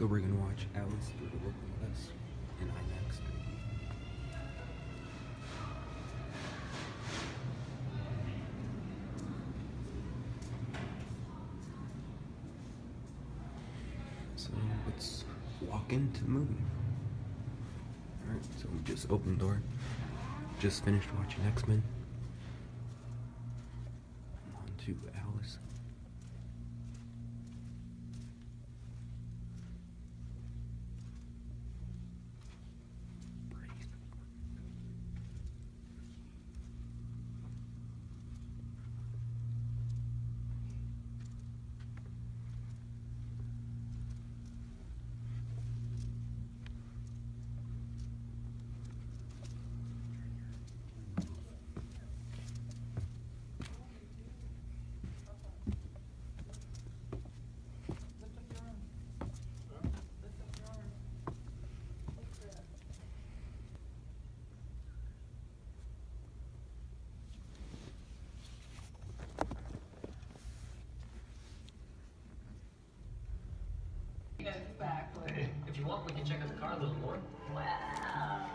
So we're gonna watch Alice Through the Looking Glass in IMAX 3D. So let's walk into the movie. Alright, so we just opened the door. Just finished watching X-Men. On to Alice. Exactly. If you want, we can check out the car a little more. Wow.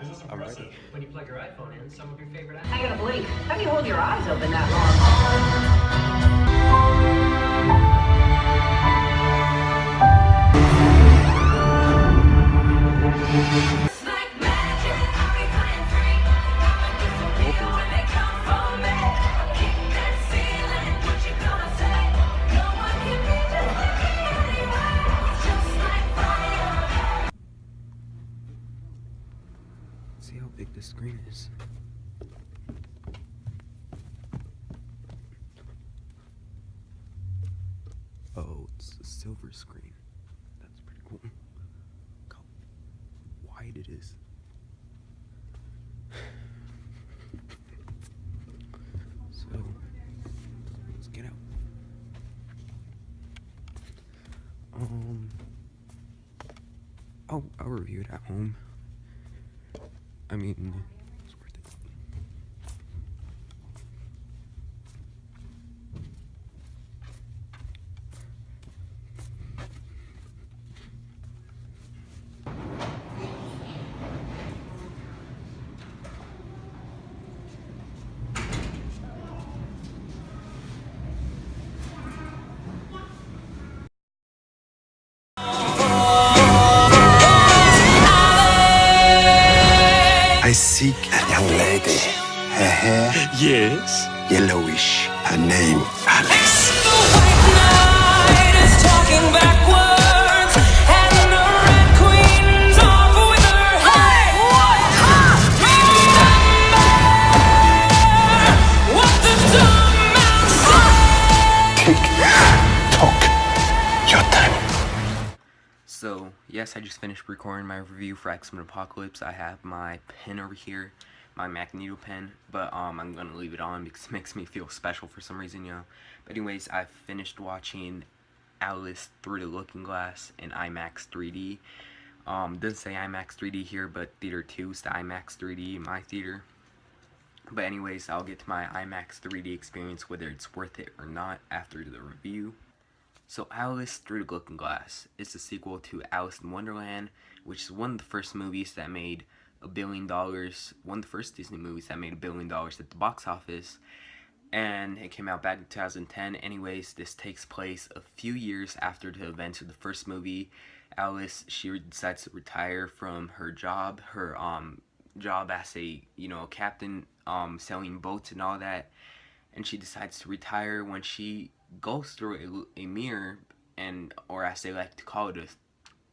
This is impressive. Alrighty. When you plug your iPhone in, some of your favorite apps. I gotta blink. How do you hold your eyes open that long? See how big the screen is. Oh, it's a silver screen. That's pretty cool. Look how wide it is. So, let's get out. I'll review it at home. I mean, it's worth it. I seek a young lady. Her hair Yes. yellowish. Her name Alice. Tick tock. Your time. So, yes, I just finished recording my review for X-Men Apocalypse. I have my pen over here, my Magneto pen, but I'm gonna leave it on because it makes me feel special for some reason, you know. But anyways, I finished watching Alice Through the Looking Glass in IMAX 3D. Doesn't say IMAX 3D here, but Theater 2 is the IMAX 3D in my theater. But anyways, I'll get to my IMAX 3D experience, whether it's worth it or not, after the review. So Alice Through the Looking Glass is the sequel to Alice in Wonderland, which is one of the first movies that made $1 billion, one of the first Disney movies that made $1 billion at the box office, and it came out back in 2010. Anyways, this takes place a few years after the events of the first movie. Alice, she decides to retire from her job, job as a, captain, selling boats and all that, and she decides to retire when she goes through a mirror, or as they like to call it,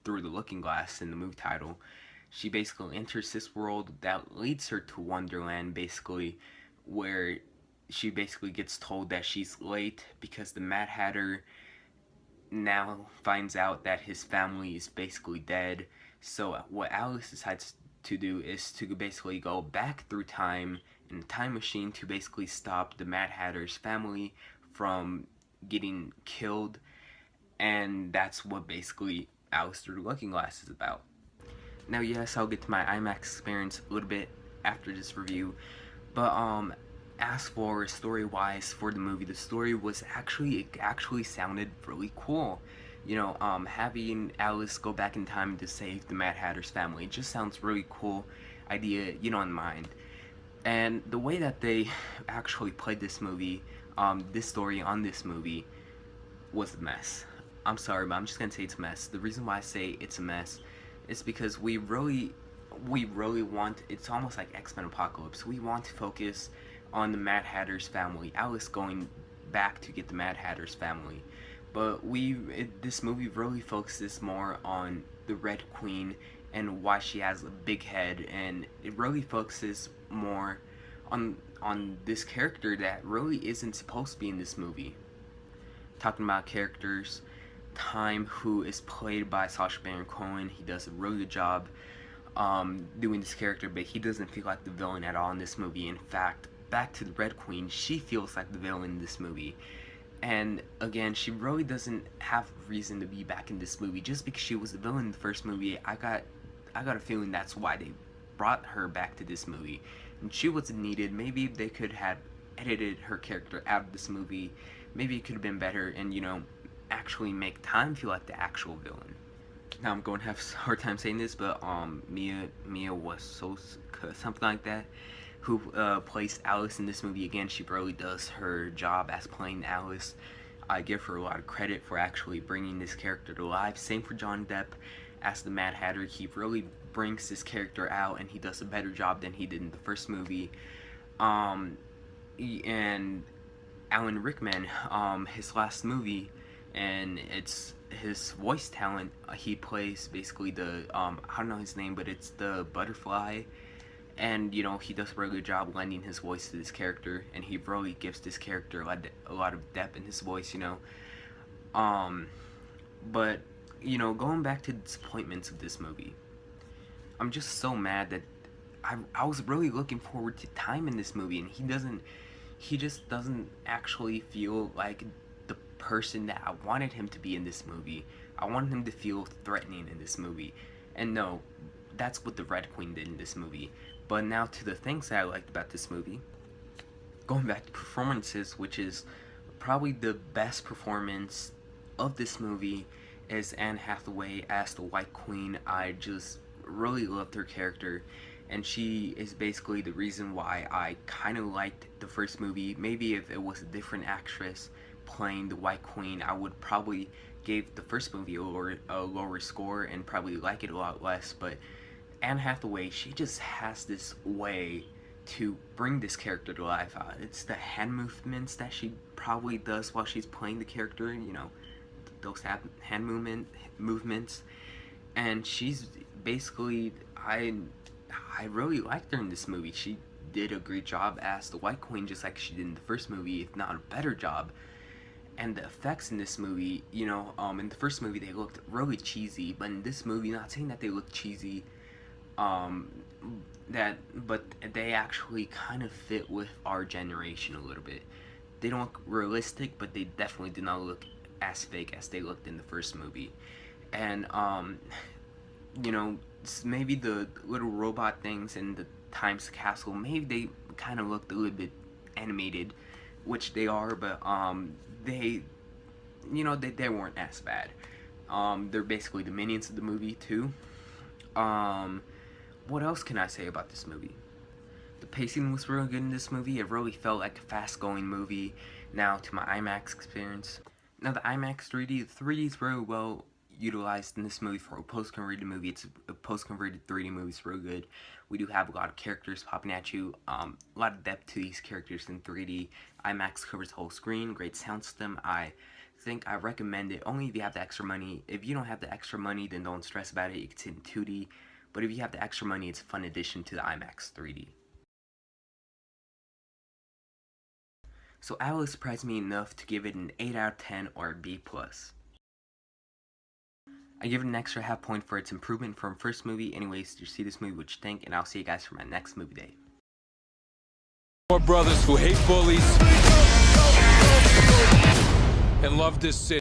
through the looking glass in the movie title. She basically enters this world that leads her to Wonderland, basically, where she basically gets told that she's late because the Mad Hatter now finds out that his family is basically dead. So what Alice decides to do is to basically go back through time in a time machine to basically stop the Mad Hatter's family from getting killed, and that's what basically Alice Through the Looking Glass is about. Now, yes, I'll get to my IMAX experience a little bit after this review, but as for story-wise for the movie, the story was actually sounded really cool. You know, having Alice go back in time to save the Mad Hatter's family, it just sounds really cool idea, you know, in mind. And the way that they actually played this movie, this story on this movie, was a mess. I'm sorry, but I'm just gonna say it's a mess. The reason why I say it's a mess is because we really want, it's almost like X-Men Apocalypse. We want to focus on the Mad Hatter's family, Alice going back to get the Mad Hatter's family. But this movie really focuses more on the Red Queen and why she has a big head, and it really focuses more on this character that really isn't supposed to be in this movie. Talking about characters, Time, who is played by Sacha Baron Cohen, he does a really good job doing this character, but he doesn't feel like the villain at all in this movie. In fact, back to the Red Queen, she feels like the villain in this movie. And again, she really doesn't have reason to be back in this movie. Just because she was the villain in the first movie, I got a feeling that's why they brought her back to this movie. And she wasn't needed. Maybe they could have edited her character out of this movie. Maybe it could have been better and, you know, actually make Time feel like the actual villain. Now I'm going to have a hard time saying this, but Mia Wasikowska, something like that, who plays Alice in this movie. Again, she really does her job as playing Alice. I give her a lot of credit for actually bringing this character to life. Same for Johnny Depp as the Mad Hatter. He really brings this character out, and he does a better job than he did in the first movie. And Alan Rickman, his last movie, and it's his voice talent. He plays basically the I don't know his name, but it's the butterfly. And, you know, he does a really good job lending his voice to this character, and he really gives this character a lot of depth in his voice, you know. But, you know, going back to the disappointments of this movie, I'm just so mad that I was really looking forward to Time in this movie, and he just doesn't actually feel like the person that I wanted him to be in this movie. I wanted him to feel threatening in this movie. And no, that's what the Red Queen did in this movie. But now to the things that I liked about this movie. Going back to performances, which is probably the best performance of this movie, is Anne Hathaway as the White Queen. I just really loved her character, and she is basically the reason why I kind of liked the first movie. Maybe if it was a different actress playing the White Queen, I would probably give the first movie a lower score and probably like it a lot less. But Anne Hathaway, she just has this way to bring this character to life. It's the hand movements that she probably does while she's playing the character, you know, those hand movements. And she's basically, I really liked her in this movie. She did a great job as the White Queen, just like she did in the first movie, if not a better job. And the effects in this movie, you know, in the first movie they looked really cheesy, but in this movie, not saying that they look cheesy, but they actually kind of fit with our generation a little bit. They don't look realistic, but they definitely do not look as fake as they looked in the first movie. And you know, maybe the little robot things in the Time's castle, maybe they kind of looked a little bit animated, which they are, but they, you know, they weren't as bad. They're basically the minions of the movie too. What else can I say about this movie? The pacing was really good in this movie. It really felt like a fast-going movie. Now to my IMAX experience. Now the IMAX 3D, the 3D is really well utilized in this movie for a post-converted movie. It's a post-converted 3D movie. It's real good. We do have a lot of characters popping at you. A lot of depth to these characters in 3D. IMAX covers the whole screen. Great sound system. I think I recommend it only if you have the extra money. If you don't have the extra money, then don't stress about it. It's in 2D. But if you have the extra money, it's a fun addition to the IMAX 3D. So Alice surprised me enough to give it an 8 out of 10 or a B+. I give it an extra half point for its improvement from first movie. Anyways, you see this movie, what you think, and I'll see you guys for my next movie day. More brothers who hate bullies and love this city.